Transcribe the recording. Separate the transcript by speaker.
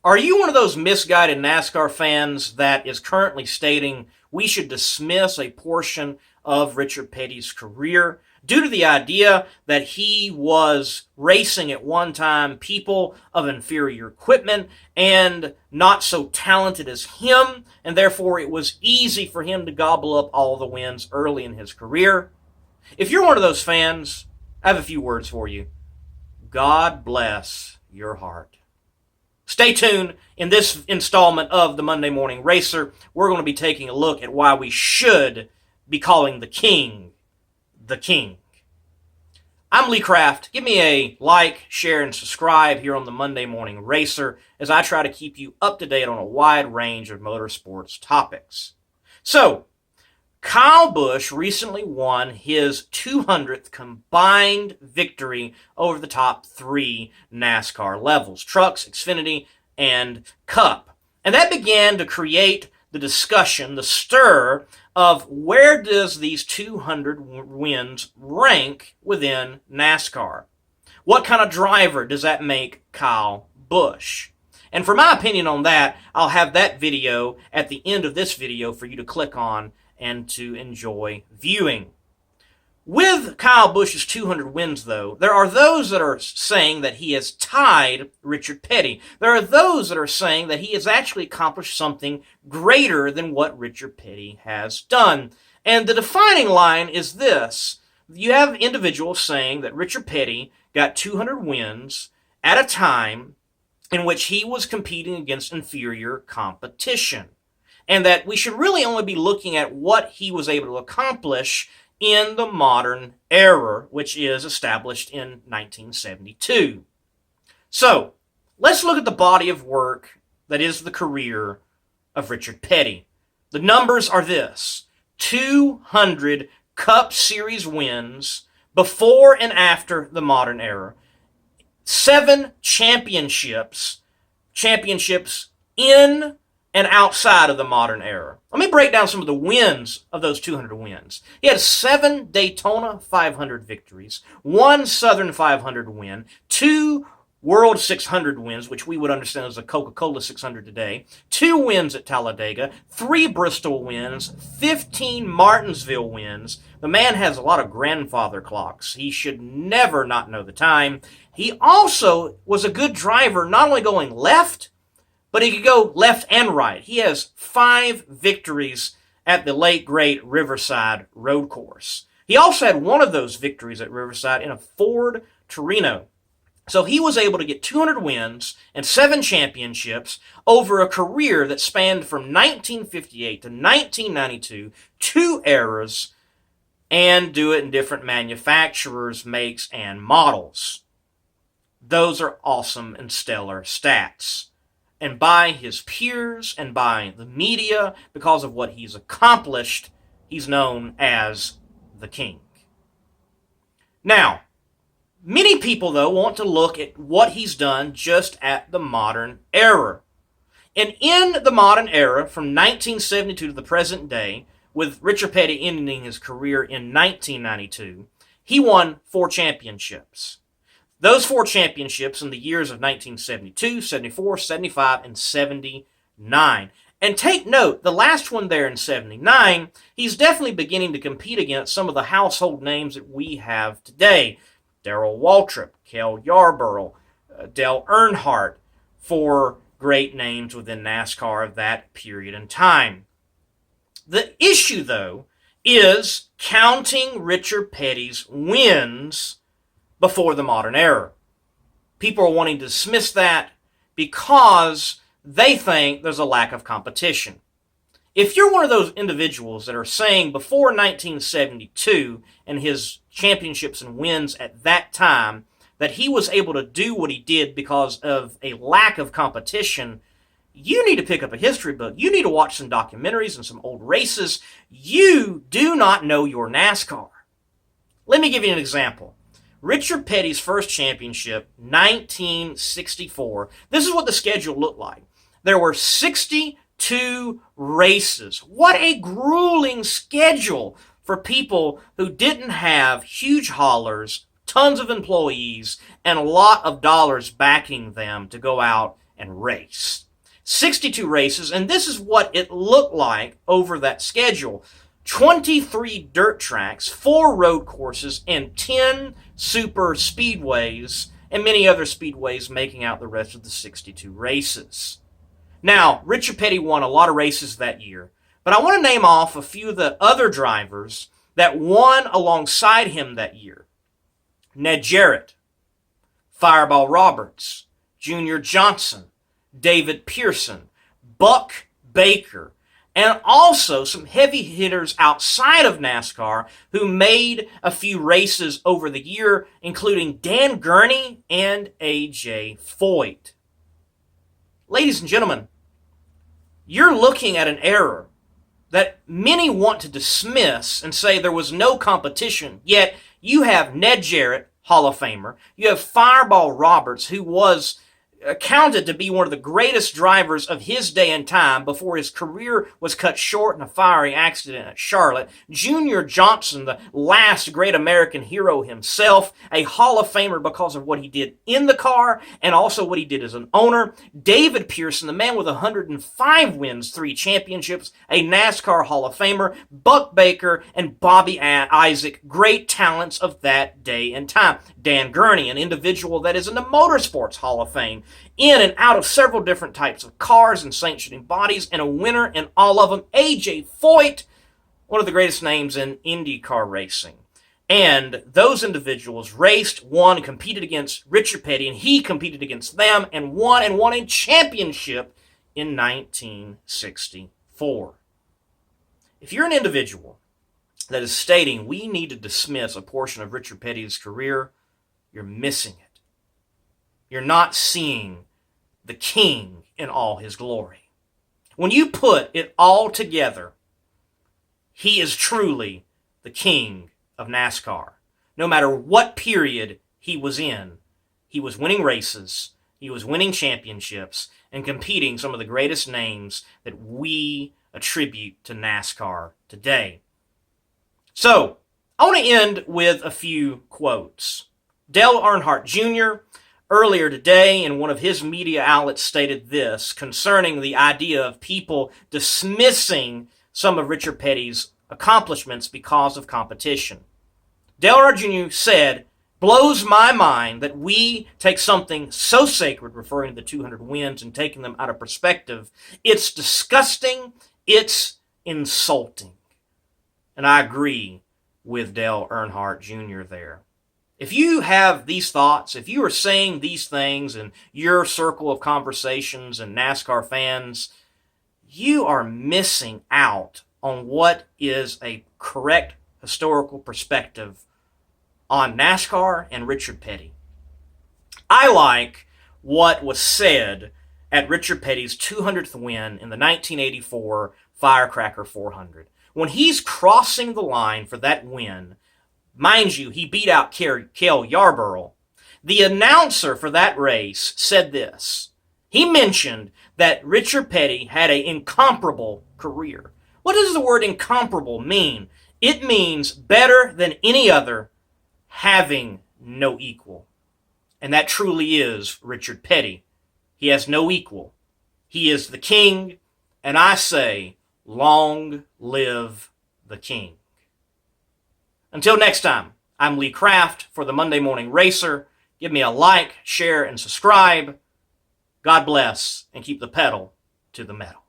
Speaker 1: Are you one of those misguided NASCAR fans that is currently stating we should dismiss a portion of Richard Petty's career due to the idea that he was racing at one time people of inferior equipment and not so talented as him, and therefore it was easy for him to gobble up all the wins early in his career? If you're one of those fans, I have a few words for you. God bless your heart. Stay tuned. In this installment of the Monday Morning Racer, we're going to be taking a look at why we should be calling the King the King. I'm Lee Kraft. Give me a like, share, and subscribe here on the Monday Morning Racer as I try to keep you up to date on a wide range of motorsports topics. So, Kyle Busch recently won his 200th combined victory over the top three NASCAR levels, Trucks, Xfinity, and Cup. And that began to create the discussion, the stir of where does these 200 wins rank within NASCAR? What kind of driver does that make Kyle Busch? And for my opinion on that, I'll have that video at the end of this video for you to click on and to enjoy viewing. With Kyle Busch's 200 wins, though, there are those that are saying that he has tied Richard Petty. There are those that are saying that he has actually accomplished something greater than what Richard Petty has done. And the defining line is this. You have individuals saying that Richard Petty got 200 wins at a time in which he was competing against inferior competition, and that we should really only be looking at what he was able to accomplish in the modern era, which is established in 1972. So, let's look at the body of work that is the career of Richard Petty. The numbers are this: 200 Cup Series wins before and after the modern era, 7 championships in and outside of the modern era. Let me break down some of the wins of those 200 wins. He had 7 Daytona 500 victories, 1 Southern 500 win, 2 World 600 wins, which we would understand as a Coca-Cola 600 today, 2 wins at Talladega, 3 Bristol wins, 15 Martinsville wins. The man has a lot of grandfather clocks. He should never not know the time. He also was a good driver, not only going left, but he could go left and right. He has 5 victories at the late, great Riverside Road Course. He also had one of those victories at Riverside in a Ford Torino. So he was able to get 200 wins and 7 championships over a career that spanned from 1958 to 1992, 2 eras, and do it in different manufacturers, makes, and models. Those are awesome and stellar stats. And by his peers and by the media, because of what he's accomplished, he's known as the King. Now, many people, though, want to look at what he's done just at the modern era. And in the modern era, from 1972 to the present day, with Richard Petty ending his career in 1992, he won 4 championships. Those 4 championships in the years of 1972, 74, 75, and 79. And take note, the last one there in 79, he's definitely beginning to compete against some of the household names that we have today. Darrell Waltrip, Cale Yarborough, Dale Earnhardt, 4 great names within NASCAR of that period in time. The issue, though, is counting Richard Petty's wins before the modern era. People are wanting to dismiss that because they think there's a lack of competition. If you're one of those individuals that are saying before 1972 and his championships and wins at that time that he was able to do what he did because of a lack of competition, you need to pick up a history book. You need to watch some documentaries and some old races. You do not know your NASCAR. Let me give you an example. Richard Petty's first championship, 1964. This is what the schedule looked like. There were 62 races. What a grueling schedule for people who didn't have huge haulers, tons of employees, and a lot of dollars backing them to go out and race. 62 races, and this is what it looked like over that schedule. 23 dirt tracks, 4 road courses, and 10 super speedways, and many other speedways making out the rest of the 62 races. Now, Richard Petty won a lot of races that year, but I want to name off a few of the other drivers that won alongside him that year. Ned Jarrett, Fireball Roberts, Junior Johnson, David Pearson, Buck Baker, and also some heavy hitters outside of NASCAR who made a few races over the year, including Dan Gurney and A.J. Foyt. Ladies and gentlemen, you're looking at an era that many want to dismiss and say there was no competition, yet you have Ned Jarrett, Hall of Famer, you have Fireball Roberts, who was accounted to be one of the greatest drivers of his day and time before his career was cut short in a fiery accident at Charlotte. Junior Johnson, the last great American hero himself, a Hall of Famer because of what he did in the car and also what he did as an owner. David Pearson, the man with 105 wins, 3 championships, a NASCAR Hall of Famer. Buck Baker and Bobby Isaac, great talents of that day and time. Dan Gurney, an individual that is in the Motorsports Hall of Fame, in and out of several different types of cars and sanctioning bodies, and a winner in all of them. A.J. Foyt, one of the greatest names in IndyCar racing. And those individuals raced, won, competed against Richard Petty, and he competed against them and won a championship in 1964. If you're an individual that is stating we need to dismiss a portion of Richard Petty's career, you're missing it. You're not seeing the king in all his glory. When you put it all together, he is truly the king of NASCAR. No matter what period he was in, he was winning races, he was winning championships, and competing some of the greatest names that we attribute to NASCAR today. So, I want to end with a few quotes. Dale Earnhardt Jr., earlier today, in one of his media outlets, stated this concerning the idea of people dismissing some of Richard Petty's accomplishments because of competition. Dale Earnhardt Jr. said, "Blows my mind that we take something so sacred," referring to the 200 wins, and taking them out of perspective. It's disgusting. It's insulting. And I agree with Dale Earnhardt Jr. there. If you have these thoughts, if you are saying these things in your circle of conversations and NASCAR fans, you are missing out on what is a correct historical perspective on NASCAR and Richard Petty. I like what was said at Richard Petty's 200th win in the 1984 Firecracker 400. When he's crossing the line for that win, mind you, he beat out Cale Yarborough. The announcer for that race said this. He mentioned that Richard Petty had an incomparable career. What does the word incomparable mean? It means better than any other, having no equal. And that truly is Richard Petty. He has no equal. He is the king, and I say, long live the king. Until next time, I'm Lee Kraft for the Monday Morning Racer. Give me a like, share, and subscribe. God bless, and keep the pedal to the metal.